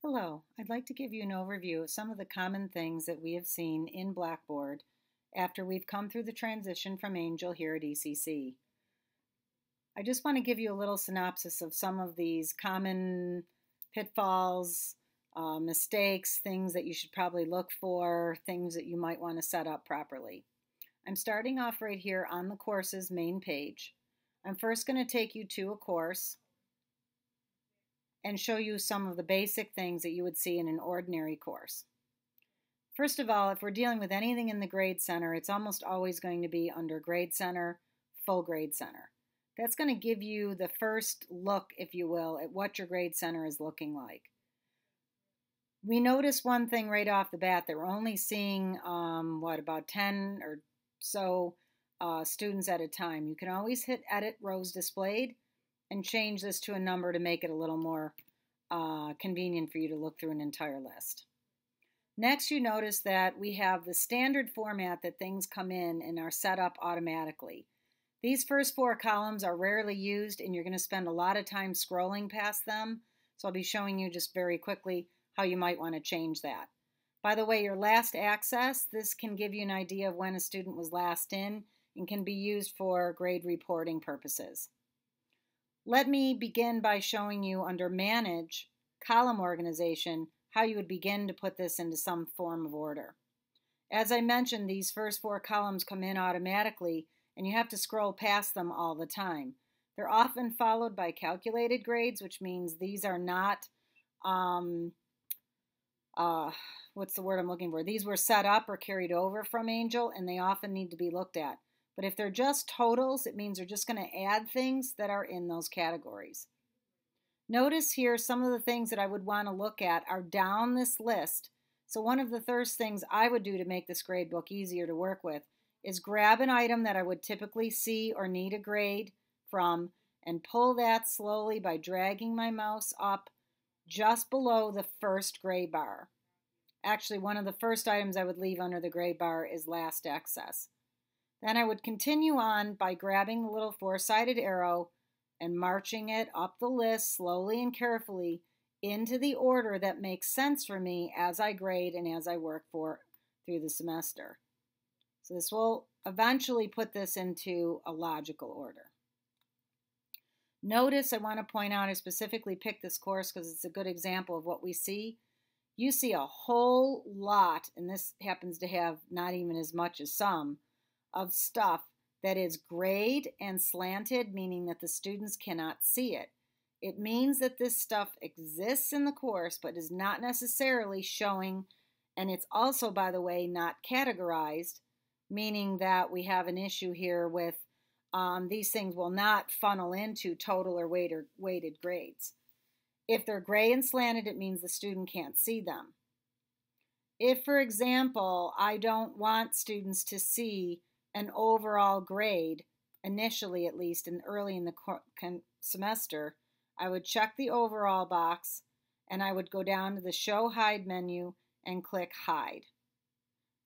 Hello, I'd like to give you an overview of some of the common things that we have seen in Blackboard after we've come through the transition from Angel here at ECC. I just want to give you a little synopsis of some of these common pitfalls, mistakes, things that you should probably look for, things that you might want to set up properly. I'm starting off right here on the course's main page. I'm first going to take you to a course and show you some of the basic things that you would see in an ordinary course. First of all, if we're dealing with anything in the Grade Center, it's almost always going to be under Grade Center, Full Grade Center. That's going to give you the first look, if you will, at what your Grade Center is looking like. We notice one thing right off the bat, that we're only seeing, about 10 or so students at a time. You can always hit Edit Rows Displayed and change this to a number to make it a little more convenient for you to look through an entire list. Next, you notice that we have the standard format that things come in and are set up automatically. These first 4 columns are rarely used, and you're going to spend a lot of time scrolling past them, so I'll be showing you just very quickly how you might want to change that. By the way, your last access, this can give you an idea of when a student was last in and can be used for grade reporting purposes. Let me begin by showing you under Manage, Column Organization, how you would begin to put this into some form of order. As I mentioned, these first 4 columns come in automatically, and you have to scroll past them all the time. They're often followed by calculated grades, which means these are not, what's the word I'm looking for? These were set up or carried over from Angel, and they often need to be looked at. But if they're just totals, it means they're just going to add things that are in those categories. Notice here some of the things that I would want to look at are down this list. So one of the first things I would do to make this grade book easier to work with is grab an item that I would typically see or need a grade from and pull that slowly by dragging my mouse up just below the first gray bar. Actually, one of the first items I would leave under the gray bar is last access. Then I would continue on by grabbing the little 4-sided arrow and marching it up the list slowly and carefully into the order that makes sense for me as I grade and as I work through the semester. So this will eventually put this into a logical order. Notice I want to point out I specifically picked this course because it's a good example of what we see. You see a whole lot, and this happens to have not even as much as some, of stuff that is grayed and slanted, meaning that the students cannot see it. It means that this stuff exists in the course but is not necessarily showing, and it's also, by the way, not categorized, meaning that we have an issue here with these things will not funnel into total or weighted grades. If they're gray and slanted, it means the student can't see them. If, for example, I don't want students to see an overall grade, initially at least, and early in the semester, I would check the overall box and I would go down to the Show Hide menu and click Hide.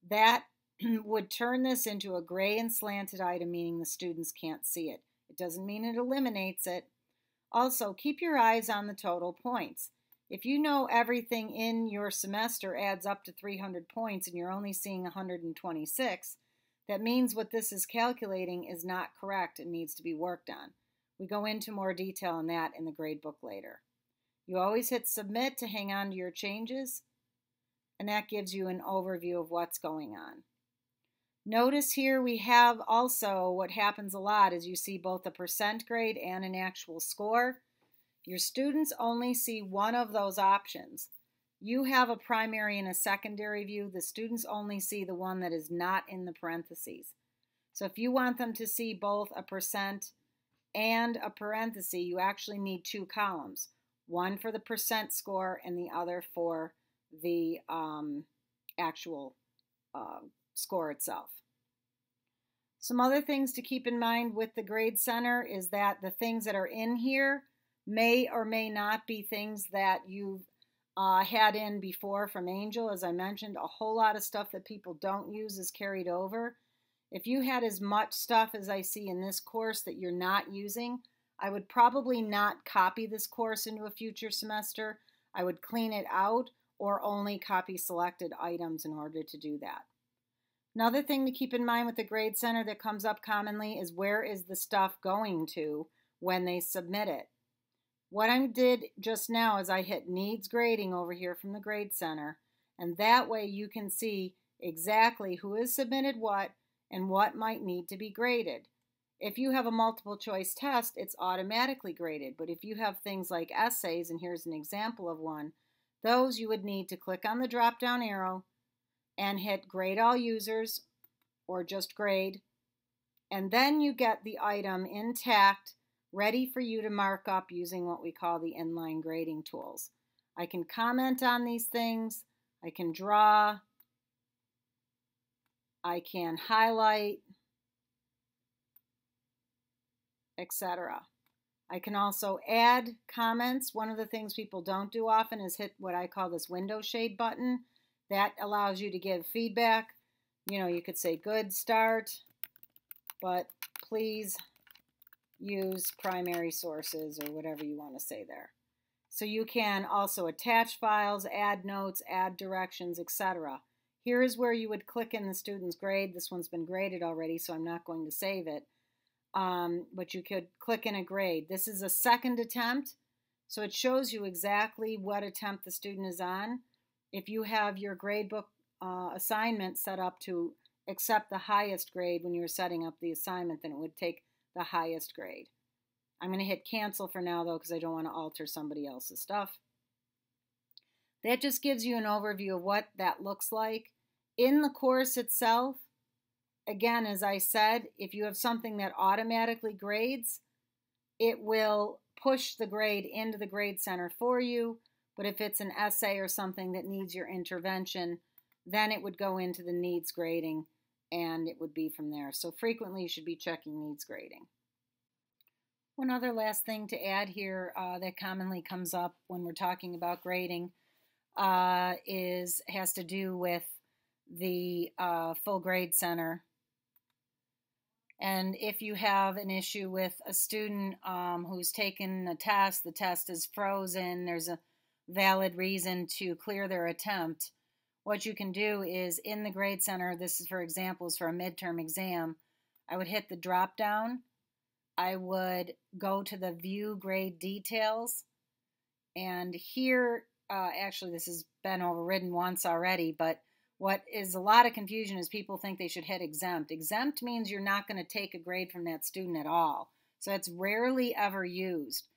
That would turn this into a gray and slanted item, meaning the students can't see it. It doesn't mean it eliminates it. Also, keep your eyes on the total points. If you know everything in your semester adds up to 300 points and you're only seeing 126, that means what this is calculating is not correct and needs to be worked on. We go into more detail on that in the gradebook later. You always hit Submit to hang on to your changes, and that gives you an overview of what's going on. Notice here we have also what happens a lot is you see both a percent grade and an actual score. Your students only see one of those options. You have a primary and a secondary view. The students only see the one that is not in the parentheses. So if you want them to see both a percent and a parenthesis, you actually need 2 columns. One for the percent score and the other for the actual score itself. Some other things to keep in mind with the Grade Center is that the things that are in here may or may not be things that you've had in before from Angel. As I mentioned, a whole lot of stuff that people don't use is carried over. If you had as much stuff as I see in this course that you're not using, I would probably not copy this course into a future semester. I would clean it out or only copy selected items in order to do that. Another thing to keep in mind with the Grade Center that comes up commonly is where is the stuff going to when they submit it. What I did just now is I hit Needs Grading over here from the Grade Center, and that way you can see exactly who has submitted what and what might need to be graded. If you have a multiple choice test, it's automatically graded, but if you have things like essays, and here's an example of one, those you would need to click on the drop down arrow and hit Grade All Users or just Grade, and then you get the item intact, ready for you to mark up using what we call the inline grading tools. I can comment on these things, I can draw, I can highlight, etc. I can also add comments. One of the things people don't do often is hit what I call this window shade button. That allows you to give feedback. You could say good start, but please use primary sources or whatever you want to say there. So you can also attach files, add notes, add directions, etc. Here is where you would click in the student's grade. This one's been graded already, so I'm not going to save it. But you could click in a grade. This is a second attempt, so it shows you exactly what attempt the student is on. If you have your gradebook assignment set up to accept the highest grade when you're setting up the assignment, then it would take the highest grade. I'm going to hit cancel for now though, because I don't want to alter somebody else's stuff. That just gives you an overview of what that looks like. In the course itself, again, as I said, if you have something that automatically grades, it will push the grade into the Grade Center for you. But if it's an essay or something that needs your intervention, then it would go into the needs grading and it would be from there. So frequently you should be checking needs grading. One other last thing to add here that commonly comes up when we're talking about grading has to do with the full Grade Center. And if you have an issue with a student who's taken a test, the test is frozen, there's a valid reason to clear their attempt, what you can do is in the Grade Center, this is for examples for a midterm exam, I would hit the drop down, I would go to the View Grade Details, and here, actually this has been overridden once already, but what is a lot of confusion is people think they should hit exempt. Exempt means you're not going to take a grade from that student at all. So it's rarely ever used.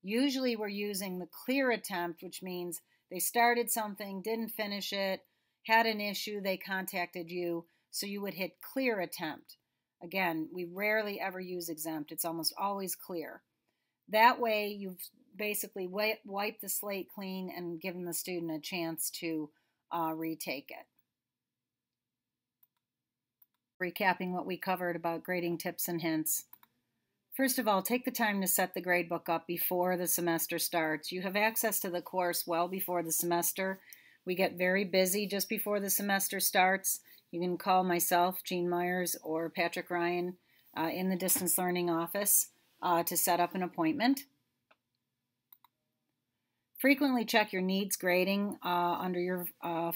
Usually we're using the clear attempt, which means they started something, didn't finish it, had an issue, they contacted you, so you would hit clear attempt. Again, we rarely ever use exempt. It's almost always clear. That way you've basically wiped the slate clean and given the student a chance to retake it. Recapping what we covered about grading tips and hints. First of all, take the time to set the gradebook up before the semester starts. You have access to the course well before the semester. We get very busy just before the semester starts. You can call myself, Jean Myers, or Patrick Ryan in the Distance Learning office to set up an appointment. Frequently check your needs grading under your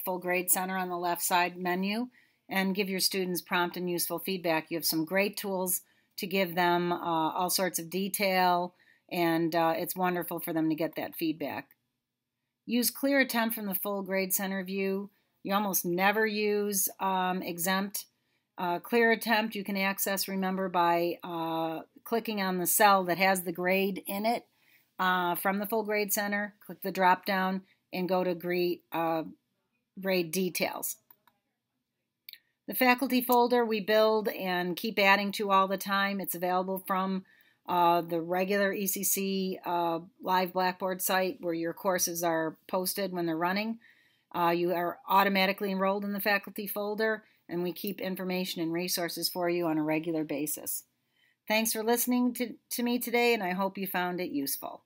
full Grade Center on the left side menu and give your students prompt and useful feedback. You have some great tools to give them all sorts of detail, and it's wonderful for them to get that feedback. Use clear attempt from the full Grade Center view. You almost never use exempt. Clear attempt you can access, remember, by clicking on the cell that has the grade in it from the full Grade Center. Click the drop down and go to grade details. The faculty folder we build and keep adding to all the time. It's available from the regular ECC live Blackboard site where your courses are posted when they're running. You are automatically enrolled in the faculty folder, and we keep information and resources for you on a regular basis. Thanks for listening to me today, and I hope you found it useful.